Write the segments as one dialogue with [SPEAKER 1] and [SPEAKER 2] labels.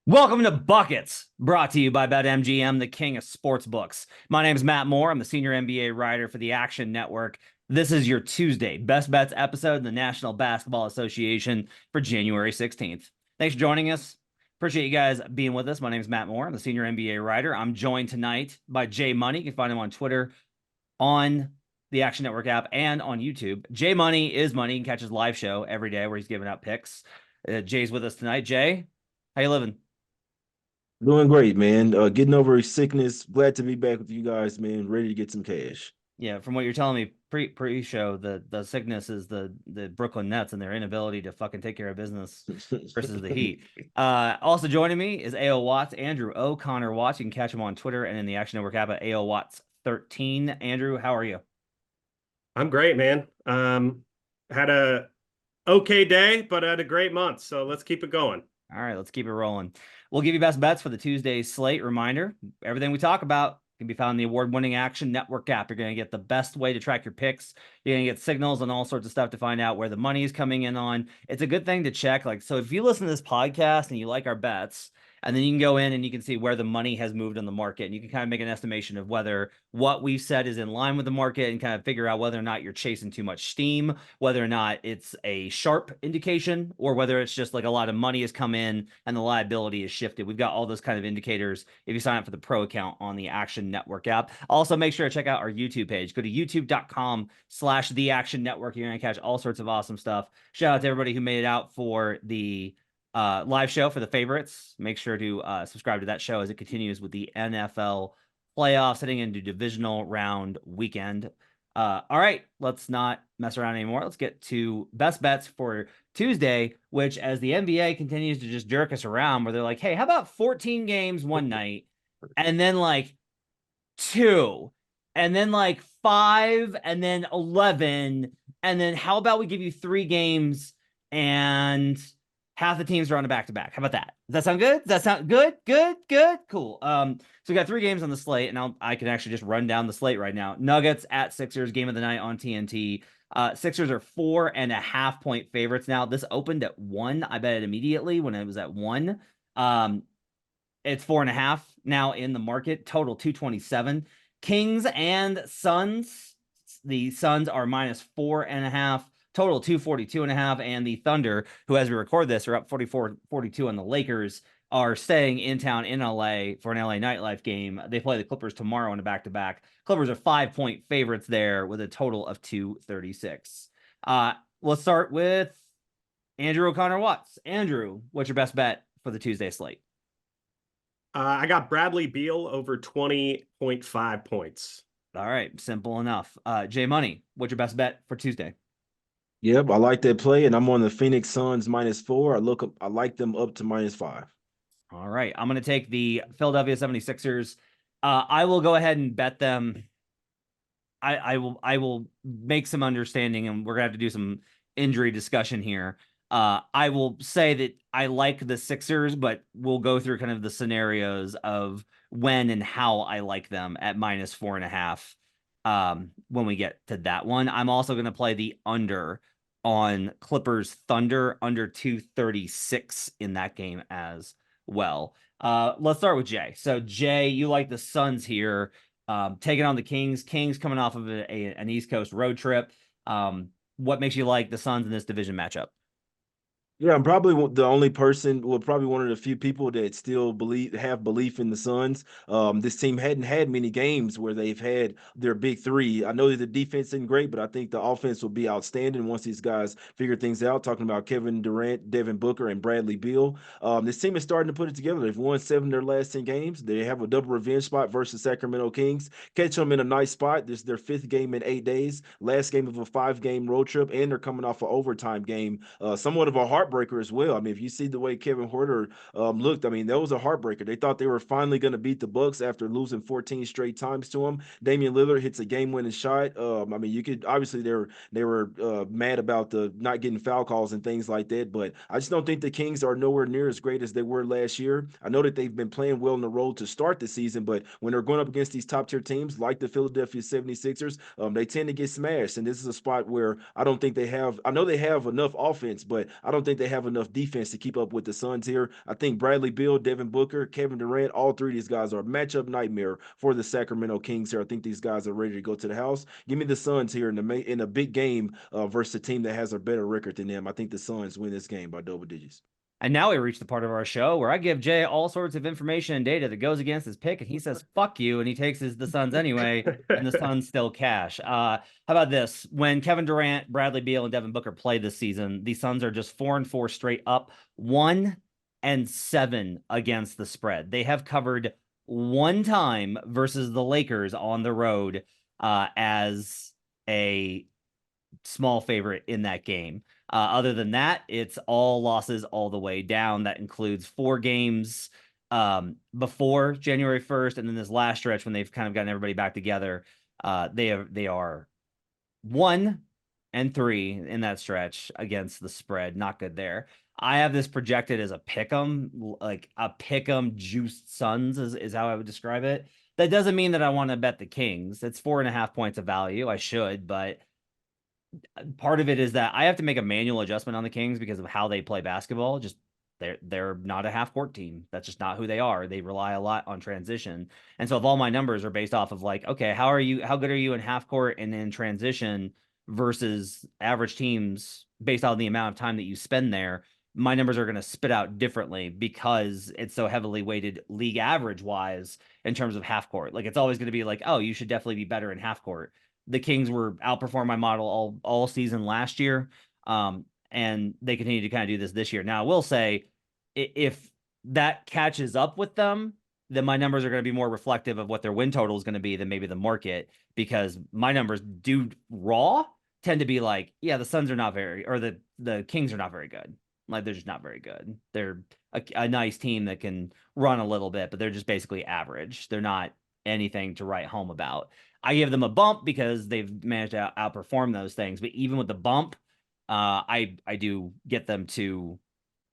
[SPEAKER 1] Welcome to Buckets, brought to you by BetMGM, the king of sports books. My name is Matt Moore. I'm the senior NBA writer for the Action Network. This is your Tuesday Best Bets episode in the National Basketball Association for January 16th. Thanks for joining us. Appreciate you guys being with us. My name is Matt Moore. I'm the senior NBA writer. I'm joined tonight by Jay Money. You can find him on Twitter, on the Action Network app, and on YouTube. Jay Money is Money. You can catch his live show every day where he's giving out picks. Jay's with us tonight. Jay, how you living?
[SPEAKER 2] Doing great, man. Getting over sickness. Glad to be back with you guys, man. Ready to get some cash.
[SPEAKER 1] Yeah, from what you're telling me pre-show, the sickness is the Brooklyn Nets and their inability to fucking take care of business versus the Heat. Also joining me is AO Watts, Andrew O'Connor Watts. You can catch him on Twitter and in the Action Network app at AO Watts 13. Andrew, how are you?
[SPEAKER 3] I'm great, man. Had a okay day, but I had a great month. So let's keep it going.
[SPEAKER 1] All right, let's keep it rolling. We'll give you best bets for the Tuesday slate. Reminder, everything we talk about can be found in the award-winning Action Network app. You're going to get the best way to track your picks. You're going to get signals and all sorts of stuff to find out where the money is coming in on. It's a good thing to check. So if you listen to this podcast and you like our bets, and then you can go in and you can see where the money has moved on the market, and you can kind of make an estimation of whether what we've said is in line with the market and kind of figure out whether or not you're chasing too much steam, whether or not it's a sharp indication, or whether it's just like a lot of money has come in and the liability is shifted. We've got all those kind of indicators if you sign up for the pro account on the Action Network app. Also, make sure to check out our YouTube page. Go to youtube.com/the Action Network. You're going to catch all sorts of awesome stuff. Shout out to everybody who made it out for the live show for the favorites. Make sure to subscribe to that show as it continues with the NFL playoffs heading into divisional round weekend. All right, let's not mess around anymore. Let's get to best bets for Tuesday, which as the NBA continues to just jerk us around, where they're like, hey, how about 14 games one night, and then like 2, and then like 5, and then 11, and then how about we give you 3 games and half the teams are on a back-to-back. How about that? Does that sound good? Does that sound good? Good. Cool. So we got 3 games on the slate, and I can actually just run down the slate right now. Nuggets at Sixers, game of the night on TNT. Sixers are 4.5-point favorites now. This opened at 1. I bet it immediately when it was at 1. It's 4.5 now in the market. Total 227. Kings and Suns. The Suns are -4.5. Total 242.5, and the Thunder, who as we record this are up 44-42 on the Lakers, are staying in town in LA for an LA nightlife game. They play the Clippers tomorrow in a back-to-back. Clippers are 5-point favorites there with a total of 236. Let's start with Andrew O'Connor Watts. Andrew, what's your best bet for the Tuesday slate?
[SPEAKER 3] I got Bradley Beal over 20.5 points.
[SPEAKER 1] All right, simple enough. Jay Money, what's your best bet for Tuesday?
[SPEAKER 2] Yep, I like that play, and I'm on the Phoenix Suns -4. I like them up to -5.
[SPEAKER 1] All right, I'm going to take the Philadelphia 76ers. I will go ahead and bet them. I will make some understanding, and we're going to have to do some injury discussion here. I will say that I like the Sixers, but we'll go through kind of the scenarios of when and how I like them at -4.5 when we get to that one. I'm also going to play the under on Clippers Thunder under 236 in that game as well. Let's start with Jay. So Jay, you like the Suns here, taking on the Kings. Kings coming off of an East Coast road trip. What makes you like the Suns in this division matchup?
[SPEAKER 2] Yeah, I'm probably the only person, well, probably one of the few people that still have belief in the Suns. This team hadn't had many games where they've had their big 3. I know that the defense isn't great, but I think the offense will be outstanding once these guys figure things out. Talking about Kevin Durant, Devin Booker, and Bradley Beal. This team is starting to put it together. They've won 7 of their last 10 games. They have a double revenge spot versus Sacramento Kings. Catch them in a nice spot. This is their 5th game in 8 days. Last game of a 5-game road trip, and they're coming off an overtime game. Somewhat of a heartbreaker as well. I mean, if you see the way Kevin Huerter looked, I mean, that was a heartbreaker. They thought they were finally going to beat the Bucks after losing 14 straight times to them. Damian Lillard hits a game-winning shot. I mean, you could obviously they were mad about the not getting foul calls and things like that, but I just don't think the Kings are nowhere near as great as they were last year. I know that they've been playing well on the road to start the season, but when they're going up against these top-tier teams like the Philadelphia 76ers, they tend to get smashed. And this is a spot where I don't think they have. I know they have enough offense, but I don't think think they have enough defense to keep up with the Suns here. I think Bradley Beal, Devin Booker, Kevin Durant, all three of these guys are a matchup nightmare for the Sacramento Kings here. I think these guys are ready to go to the house. Give me the Suns here in a big game versus a team that has a better record than them. I think the Suns win this game by double digits.
[SPEAKER 1] And now we reach the part of our show where I give Jay all sorts of information and data that goes against his pick, and he says, fuck you, and he takes the Suns anyway, and the Suns still cash. How about this? When Kevin Durant, Bradley Beal, and Devin Booker play this season, the Suns are just 4-4 straight up, 1-7 against the spread. They have covered one time versus the Lakers on the road as a small favorite in that game. Other than that, it's all losses all the way down. That includes 4 games before January 1st, and then this last stretch when they've kind of gotten everybody back together. They are 1-3 in that stretch against the spread. Not good there. I have this projected as a pick'em, like a pick'em juiced Suns is how I would describe it. That doesn't mean that I want to bet the Kings. It's 4.5 points of value. I should, but part of it is that I have to make a manual adjustment on the Kings because of how they play basketball. Just they're not a half court team. That's just not who they are. They rely a lot on transition. And so if all my numbers are based off of like, okay, how good are you in half court and in transition versus average teams based on the amount of time that you spend there, my numbers are going to spit out differently because it's so heavily weighted league average wise in terms of half court. Like it's always going to be like, oh, you should definitely be better in half court. The Kings were outperforming my model all season last year, and they continue to kind of do this year. Now, I will say, if that catches up with them, then my numbers are going to be more reflective of what their win total is going to be than maybe the market, because my numbers tend to be like, yeah, the Suns are not very, or the Kings are not very good. Like they're just not very good. They're a nice team that can run a little bit, but they're just basically average. They're not anything to write home about. I give them a bump because they've managed to outperform those things. But even with the bump, I do get them to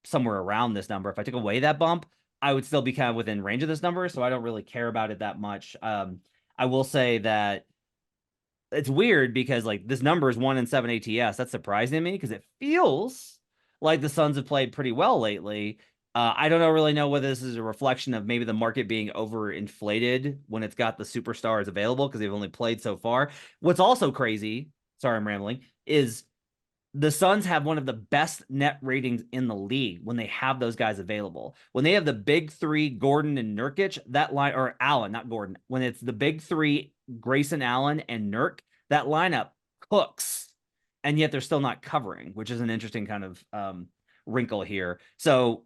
[SPEAKER 1] somewhere around this number. If I took away that bump, I would still be kind of within range of this number. So I don't really care about it that much. I will say that it's weird because like this number is 1-7 ATS. That's surprising to me because it feels like the Suns have played pretty well lately. I don't really know whether this is a reflection of maybe the market being overinflated when it's got the superstars available because they've only played so far. What's also crazy, sorry, I'm rambling, is the Suns have one of the best net ratings in the league when they have those guys available. When they have the big three, Gordon and Nurkic, that line, or Allen, not Gordon, when it's the big three, Grayson Allen and Nurk, that lineup cooks, and yet they're still not covering, which is an interesting kind of wrinkle here. So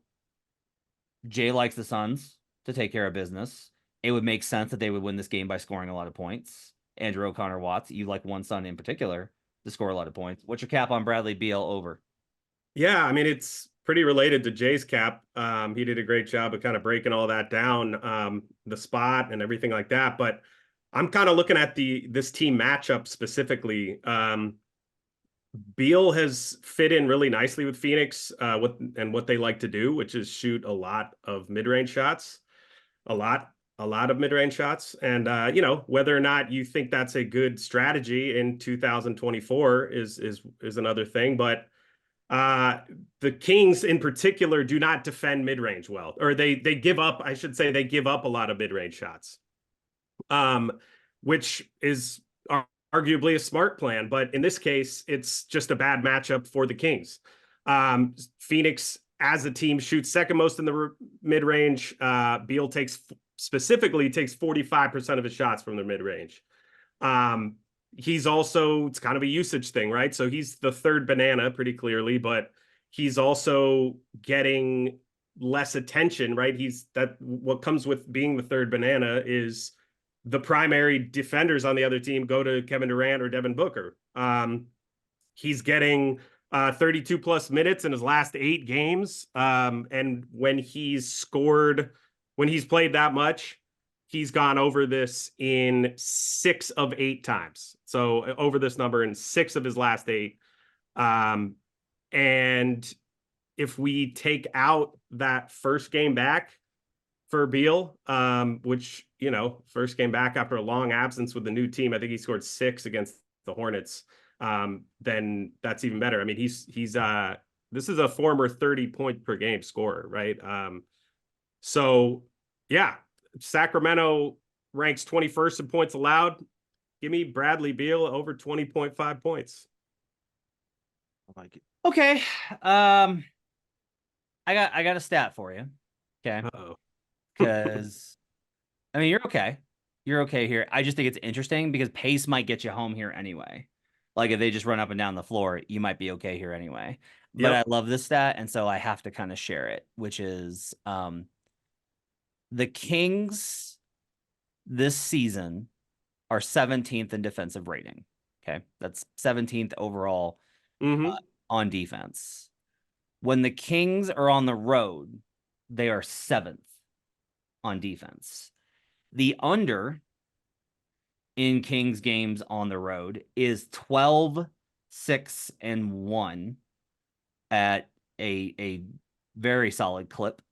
[SPEAKER 1] Jay likes the Suns to take care of business. It would make sense that they would win this game by scoring a lot of points. Andrew O'Connor Watts, you like one Sun in particular to score a lot of points. What's your cap on Bradley Beal over?
[SPEAKER 3] Yeah, I mean, it's pretty related to Jay's cap. He did a great job of kind of breaking all that down, the spot and everything like that. But I'm kind of looking at this team matchup specifically. Beal has fit in really nicely with Phoenix, what they like to do, which is shoot a lot of mid-range shots, a lot of mid-range shots. And whether or not you think that's a good strategy in 2024 is another thing. But the Kings in particular do not defend mid-range well, or they give up, I should say, they give up a lot of mid-range shots, which is arguably a smart plan, but in this case, it's just a bad matchup for the Kings. Phoenix, as a team, shoots second most in the mid-range. Beal specifically takes 45% of his shots from the mid-range. He's also, it's kind of a usage thing, right? So he's the third banana pretty clearly, but he's also getting less attention, right? What comes with being the third banana is the primary defenders on the other team go to Kevin Durant or Devin Booker. He's getting 32 plus minutes in his last 8 games. And when he's played that much, he's gone over this in 6 of 8 times. So over this number in 6 of his last 8. And if we take out that first game back for Beal, which, first game back after a long absence with the new team, I think he scored 6 against the Hornets. Then that's even better. I mean, he's This is a former 30 point per game scorer, right? So yeah, Sacramento ranks 21st in points allowed. Give me Bradley Beal over 20.5 points.
[SPEAKER 2] I like it.
[SPEAKER 1] Okay. I got a stat for you. Okay.
[SPEAKER 3] Uh-oh.
[SPEAKER 1] Because I mean, you're okay. You're okay here. I just think it's interesting because pace might get you home here anyway. Like if they just run up and down the floor, you might be okay here anyway. But I
[SPEAKER 3] Yep.
[SPEAKER 1] love this stat, and so I have to kind of share it, which is the Kings this season are 17th in defensive rating. Okay. That's 17th overall
[SPEAKER 3] Mm-hmm.
[SPEAKER 1] on defense. When the Kings are on the road, they are 7th on defense. The under in Kings games on the road is 12, 6, and 1 at a very solid clip.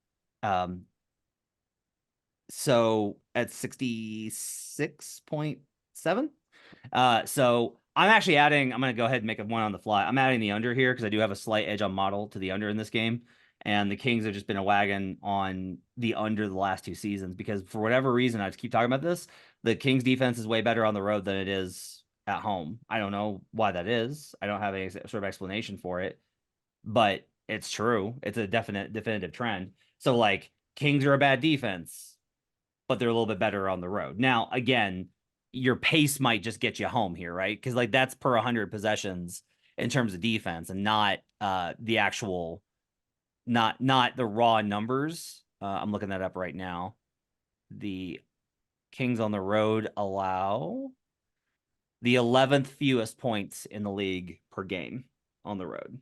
[SPEAKER 1] So at 66.7. So I'm actually adding, I'm going to go ahead and make a one on the fly. I'm adding the under here because I do have a slight edge on model to the under in this game. And the Kings have just been a wagon on the under the last 2 seasons because for whatever reason, I just keep talking about this. The Kings defense is way better on the road than it is at home. I don't know why that is. I don't have any sort of explanation for it, but it's true. It's a definitive trend. So like Kings are a bad defense, but they're a little bit better on the road. Now, again, your pace might just get you home here, right? Because like that's per 100 possessions in terms of defense, and not the actual, not the raw numbers. I'm looking that up right now. The Kings on the road allow the 11th fewest points in the league per game on the road,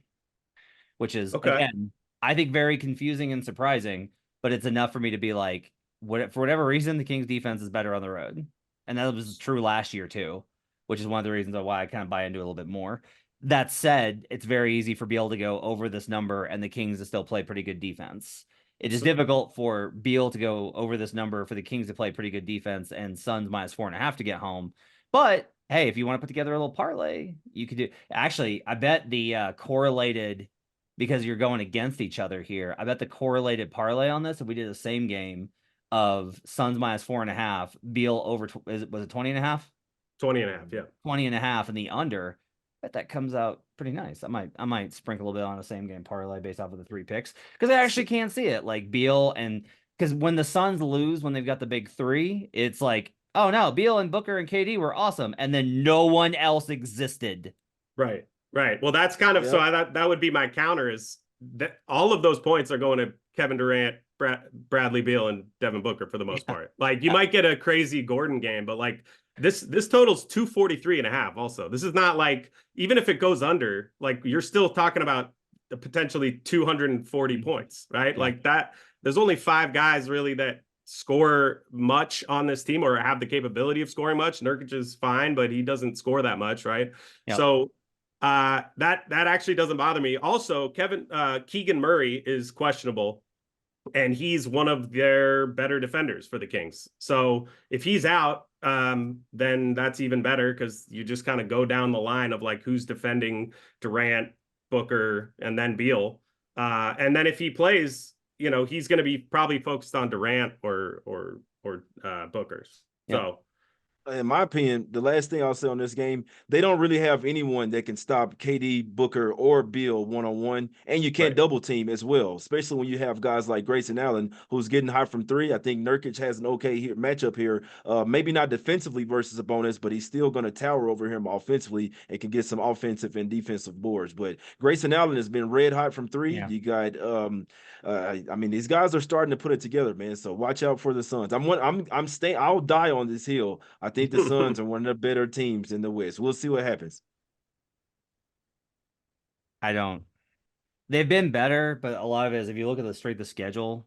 [SPEAKER 1] which is
[SPEAKER 3] Okay.
[SPEAKER 1] again, I think very confusing and surprising, but it's enough for me to be like, for whatever reason, the Kings defense is better on the road. And that was true last year too, which is one of the reasons why I kind of buy into it a little bit more. That said, it's very easy for Beal to go over this number and the Kings to still play pretty good defense. It is difficult for Beal to go over this number for the Kings to play pretty good defense and Suns -4.5 to get home. But hey, if you want to put together a little parlay, you could do. Actually, I bet the correlated, because you're going against each other here. I bet the correlated parlay on this, if we did the same game of Suns -4.5, Beal over, was it 20.5?
[SPEAKER 3] 20.5, yeah.
[SPEAKER 1] 20.5 and the under. I bet that comes out pretty nice. I might sprinkle a little bit on a same game parlay based off of the 3 picks because I actually can't see it. Like Beal, and because when the Suns lose, when they've got the big 3, it's like, oh no, Beal and Booker and KD were awesome, and then no one else existed.
[SPEAKER 3] Right. Right. Well, that's kind of,
[SPEAKER 2] Yep.
[SPEAKER 3] so that would be my counter is that all of those points are going to Kevin Durant, Bradley Beal, and Devin Booker for the most part. Like you might get a crazy Gordon game, but like this total's 243.5 also. This is not like, even if it goes under, like you're still talking about potentially 240 points, right?
[SPEAKER 1] Yeah.
[SPEAKER 3] Like that, there's only 5 guys really that score much on this team or have the capability of scoring much. Nurkic is fine, but he doesn't score that much, right?
[SPEAKER 1] Yep.
[SPEAKER 3] So that actually doesn't bother me. Also, Keegan Murray is questionable, and he's one of their better defenders for the Kings. So if he's out, then that's even better because you just kind of go down the line of like who's defending Durant, Booker, and then Beal. And then if he plays, you know, he's going to be probably focused on Durant or Booker.
[SPEAKER 1] Yep.
[SPEAKER 3] So
[SPEAKER 2] in my opinion, the last thing I'll say on this game, they don't really have anyone that can stop KD, Booker, or Beal one-on-one, and you can't double team as well, especially when you have guys like Grayson Allen, who's getting hot from 3. I think Nurkic has an okay matchup here. Maybe not defensively versus opponents, but he's still going to tower over him offensively and can get some offensive and defensive boards. But Grayson Allen has been red hot from 3.
[SPEAKER 1] Yeah.
[SPEAKER 2] You got, I mean, these guys are starting to put it together, man. So watch out for the Suns. I'm staying. I'll die on this hill. I think the Suns are one of the better teams in the West. We'll see what happens.
[SPEAKER 1] They've been better, but a lot of it is if you look at the strength of schedule,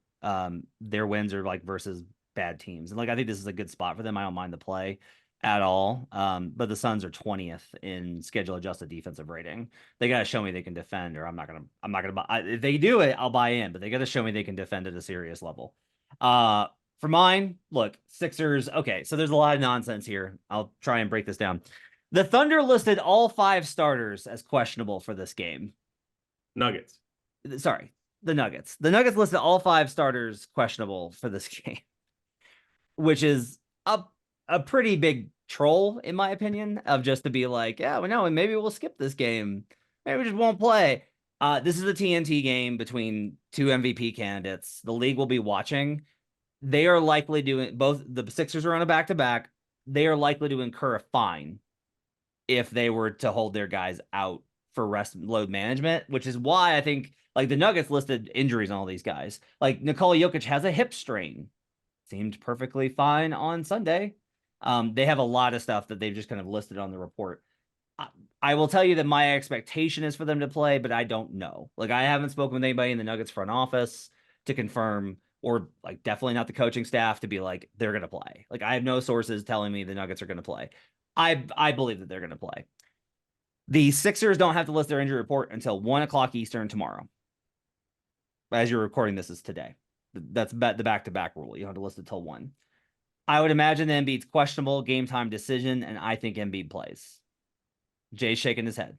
[SPEAKER 1] their wins are like versus bad teams. And like I think this is a good spot for them. I don't mind the play at all. But the Suns are 20th in schedule adjusted defensive rating. They got to show me they can defend, or I'm not gonna buy. If they do it, I'll buy in, but they got to show me they can defend at a serious level. For mine, look, Sixers. Okay, so there's a lot of nonsense here. I'll try and break this down. The Thunder listed all 5 starters as questionable for this game.
[SPEAKER 3] Nuggets.
[SPEAKER 1] Sorry, the Nuggets. The Nuggets listed all 5 starters questionable for this game, which is a pretty big troll, in my opinion, of just to be like, yeah, we know, and maybe we'll skip this game. Maybe we just won't play. This is a TNT game between 2 MVP candidates. The league will be watching. They are likely doing both. The Sixers are on a back-to-back. They are likely to incur a fine if they were to hold their guys out for rest load management, which is why I think like the Nuggets listed injuries on all these guys. Like Nikola Jokic has a hip strain. Seemed perfectly fine on Sunday. They have a lot of stuff that they've just kind of listed on the report. I will tell you that my expectation is for them to play, but I don't know. Like I haven't spoken with anybody in the Nuggets front office to confirm, or like definitely not the coaching staff to be like they're going to play. Like I have no sources telling me the Nuggets are going to play. I believe that they're going to play. The Sixers don't have to list their injury report until 1:00 Eastern tomorrow. As you're recording, this is today. That's the back-to-back rule. You don't have to list it till 1. I would imagine that Embiid's questionable game time decision, and I think Embiid plays. Jay's shaking his head.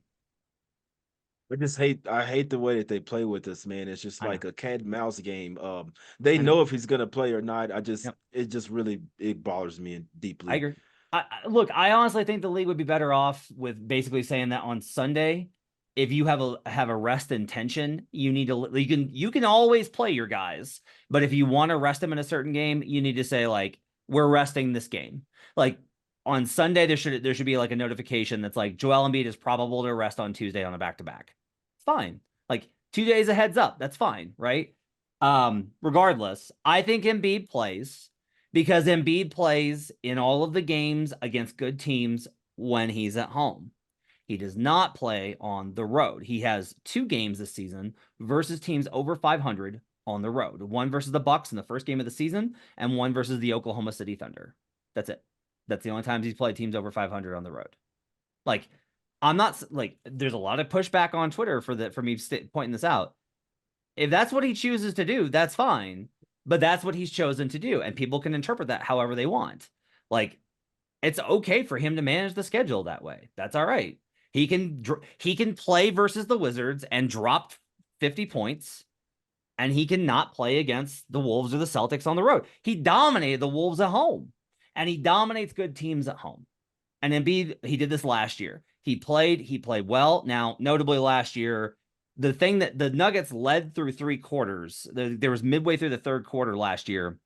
[SPEAKER 2] I hate the way that they play with us, man. It's just
[SPEAKER 1] I
[SPEAKER 2] like
[SPEAKER 1] know.
[SPEAKER 2] a cat and mouse game. They
[SPEAKER 1] I know.
[SPEAKER 2] know if he's gonna play or not.
[SPEAKER 1] Yep.
[SPEAKER 2] It just really it bothers me
[SPEAKER 1] I
[SPEAKER 2] deeply.
[SPEAKER 1] agree. Look, I honestly think the league would be better off with basically saying that on Sunday, if you have a rest intention, you need to you can always play your guys, but if you want to rest them in a certain game, you need to say like we're resting this game. Like on Sunday, there should be like a notification that's like Joel Embiid is probable to rest on Tuesday on a back-to-back. It's fine. Like 2 days a heads up, that's fine, right? Regardless, I think Embiid plays because Embiid plays in all of the games against good teams when he's at home. He does not play on the road. He has 2 games this season versus teams over 500 on the road. One versus the Bucks in the first game of the season, and one versus the Oklahoma City Thunder. That's it. That's the only times he's played teams over 500 on the road. Like, I'm not like there's a lot of pushback on Twitter for me pointing this out. If that's what he chooses to do, that's fine. But that's what he's chosen to do, and people can interpret that however they want. Like, it's okay for him to manage the schedule that way. That's all right. He can play versus the Wizards and drop 50 points, and he cannot play against the Wolves or the Celtics on the road. He dominated the Wolves at home, and he dominates good teams at home. And Embiid, he did this last year. He played well. Now, notably last year, the thing that the Nuggets led through 3 quarters, there was midway through the 3rd quarter last year,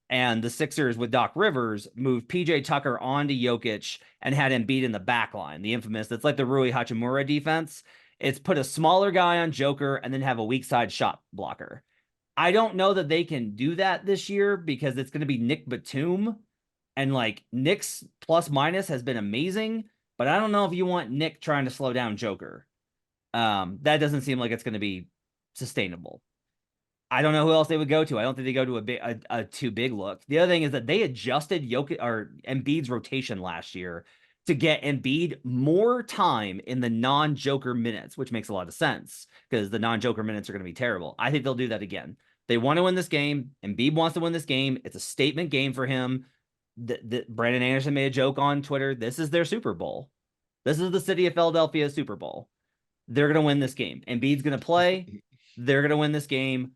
[SPEAKER 1] and the Sixers with Doc Rivers moved PJ Tucker onto Jokic and had Embiid in the back line. The infamous, that's like the Rui Hachimura defense. It's put a smaller guy on Joker and then have a weak side shot blocker. I don't know that they can do that this year because it's going to be Nick Batum. And like Nick's plus minus has been amazing, but I don't know if you want Nick trying to slow down Joker. That doesn't seem like it's going to be sustainable. I don't know who else they would go to. I don't think they go to a too big look. The other thing is that they adjusted Jokic or Embiid's rotation last year to get Embiid more time in the non-Joker minutes, which makes a lot of sense because the non-Joker minutes are going to be terrible. I think they'll do that again. They want to win this game. Embiid wants to win this game. It's a statement game for him. Brandon Anderson made a joke on Twitter. This is their Super Bowl. This is the city of Philadelphia's Super Bowl. They're going to win this game. Embiid's going to play. They're going to win this game.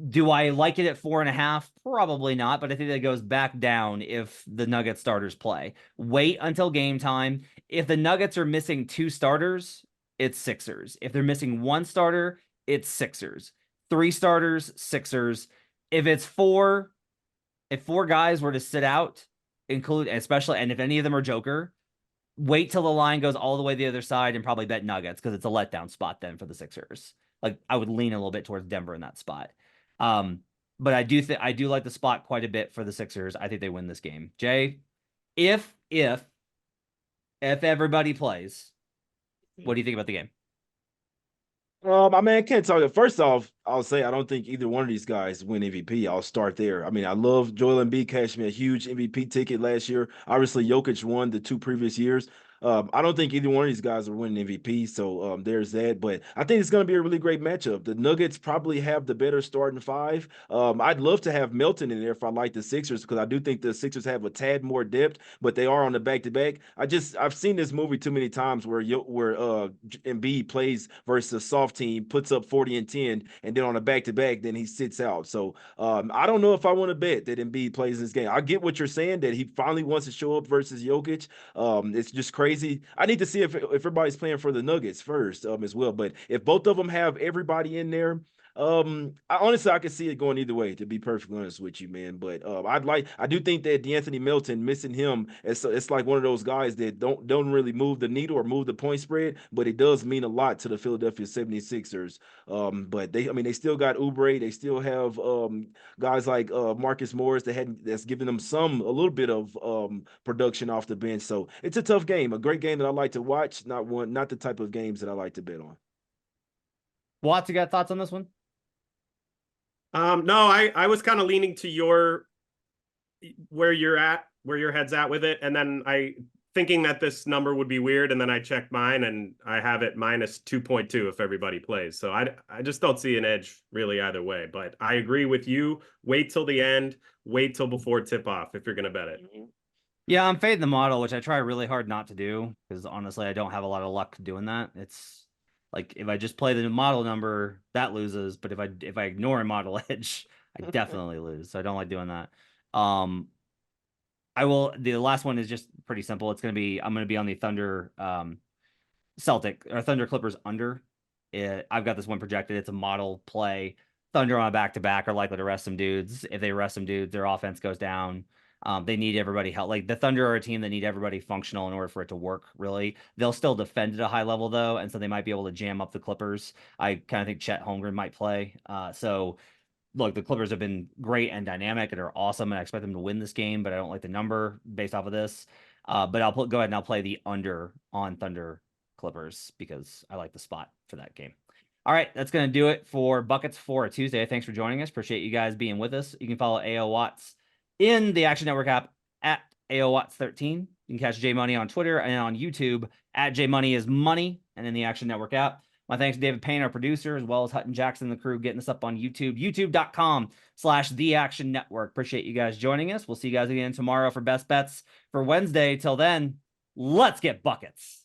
[SPEAKER 1] Do I like it at 4.5? Probably not, but I think that goes back down if the Nuggets starters play. Wait until game time. If the Nuggets are missing 2 starters, it's Sixers. If they're missing 1 starter, it's Sixers. 3 starters, Sixers. If 4 guys were to sit out, especially, and if any of them are Joker, wait till the line goes all the way to the other side and probably bet Nuggets because it's a letdown spot then for the Sixers. Like I would lean a little bit towards Denver in that spot. But I do like the spot quite a bit for the Sixers. I think they win this game. Jay, if everybody plays, what do you think about the game?
[SPEAKER 2] I mean, I can't tell you. First off, I'll say I don't think either one of these guys win MVP. I'll start there. I mean, I love Joel Embiid cashed me a huge MVP ticket last year. Obviously, Jokic won the 2 previous years. I don't think either one of these guys are winning MVP. So there's that. But I think it's going to be a really great matchup. The Nuggets probably have the better starting five. I'd love to have Melton in there if I like the Sixers, because I do think the Sixers have a tad more depth, but they are on the back-to-back. I've seen this movie too many times where Embiid plays versus a soft team, puts up 40 and 10, and then on a back-to-back, then he sits out. So I don't know if I want to bet that Embiid plays this game. I get what you're saying, that he finally wants to show up versus Jokic. It's just crazy. I need to see if everybody's playing for the Nuggets first as well. But if both of them have everybody in there, I could see it going either way, to be perfectly honest with you, man. But I do think that D'Anthony Melton, missing him, it's like one of those guys that don't really move the needle or move the point spread, but it does mean a lot to the Philadelphia 76ers. But they still got Oubre, they still have guys like Marcus Morris that's giving them a little bit of production off the bench. So it's a tough game, a great game that I like to watch, not the type of games that I like to bet on.
[SPEAKER 1] Watts, you got thoughts on this one?
[SPEAKER 3] No, I was kind of leaning to where your head's at with it. And then thinking that this number would be weird. And then I checked mine and I have it minus 2.2 if everybody plays. So I just don't see an edge really either way, but I agree with you. Wait till the end, wait till before tip off if you're going to bet it.
[SPEAKER 1] Yeah, I'm fading the model, which I try really hard not to do, because honestly, I don't have a lot of luck doing that. It's like, if I just play the model number, that loses. But if I ignore a model edge, I definitely lose. So I don't like doing that. The last one is just pretty simple. I'm going to be on the Thunder Thunder Clippers under. I've got this one projected. It's a model play. Thunder on a back-to-back are likely to rest some dudes. If they rest some dudes, their offense goes down. They need everybody help. Like, the Thunder are a team that need everybody functional in order for it to work, really. They'll still defend at a high level, though, and so they might be able to jam up the Clippers. I kind of think Chet Holmgren might play. So, look, the Clippers have been great and dynamic and are awesome, and I expect them to win this game, but I don't like the number based off of this. But go ahead and I'll play the under on Thunder Clippers, because I like the spot for that game. All right, that's going to do it for Buckets for a Tuesday. Thanks for joining us. Appreciate you guys being with us. You can follow AO Watts in the Action Network app at AOWatts13. You can catch J Money on Twitter and on YouTube at JMoneyIsMoney, and in the Action Network app. My thanks to David Payne, our producer, as well as Hutton Jackson, the crew, getting us up on YouTube, youtube.com/The Action Network. Appreciate you guys joining us. We'll see you guys again tomorrow for Best Bets for Wednesday. Till then, let's get buckets.